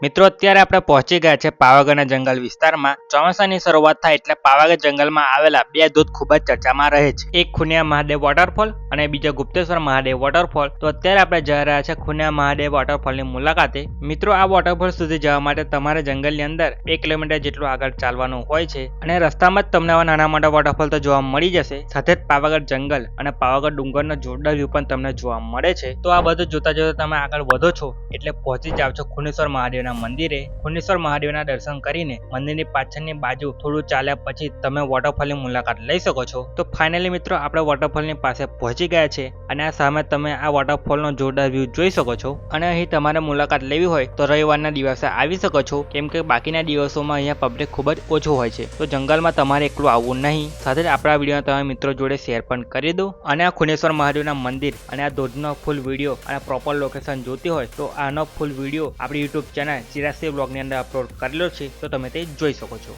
મિત્રો અત્યારે આપણે પહોંચી ગયા છે પાવાગઢના જંગલ વિસ્તારમાં। ચોમાસાની શરૂઆત થાય એટલે પાવાગઢ જંગલમાં આવેલા બે ધોધ ખૂબ જ ચર્ચામાં રહે છે, એક ખુનિયા મહાદેવ વોટરફોલ અને બીજો ગુપ્તેશ્વર મહાદેવ વોટરફોલ। તો અત્યારે આપણે જઈ રહ્યા છે ખુનિયા મહાદેવ વોટરફોલની મુલાકાતે। મિત્રો આ વોટરફોલ સુધી જવા માટે તમારે જંગલની અંદર 1 કિલોમીટર જેટલું આગળ ચાલવાનું હોય છે અને રસ્તામાં જ તમને આવા નાના મોટા વોટરફોલ તો જોવા મળી જશે, સાથે જ પાવાગઢ જંગલ અને પાવાગઢ ડુંગરનો જોરદાર વ્યૂ પણ તમને જોવા મળે છે। તો આ બધું જોતા જોતા તમે આગળ વધો છો એટલે પહોંચી જાવ છો ખુનેશ્વર મહાદેવ મંદિરે। ખુનેશ્વર મહાદેવના દર્શન કરીને મંદિરની પાછળની બાજુ થોડું ચાલ્યા પછી તમે વોટરફોલની મુલાકાત લઈ શકો છો। તો ફાઇનલી મિત્રો આપણે વોટરફોલની પાસે પહોંચી ગયા છે અને આ સામે તમે આ વોટરફોલનો જોરદાર વ્યૂ જોઈ શકો છો। અને અહીં તમારે મુલાકાત લેવી હોય તો રવિવારના દિવસે આવી શકો છો, કેમ કે બાકીના દિવસોમાં અહીંયા પબ્લિક ખૂબ જ ઓછું હોય છે। તો જંગલમાં તમારે એકલું આવવું નહીં, સાથે જ આપણા વિડીયો તમે મિત્રો જોડે શેર પણ કરી દો। અને આ ખુનેશ્વર મહાદેવના મંદિર અને આ ધોધનો ફૂલ વિડીયો અને પ્રોપર લોકેશન જોતી હોય તો આનો ફૂલ વિડીયો આપણી યુટ્યુબ ચેનલ ચિરાગ બ્લોગની અંદર અપલોડ કરેલો છે, તો તમે તે જોઈ શકો છો।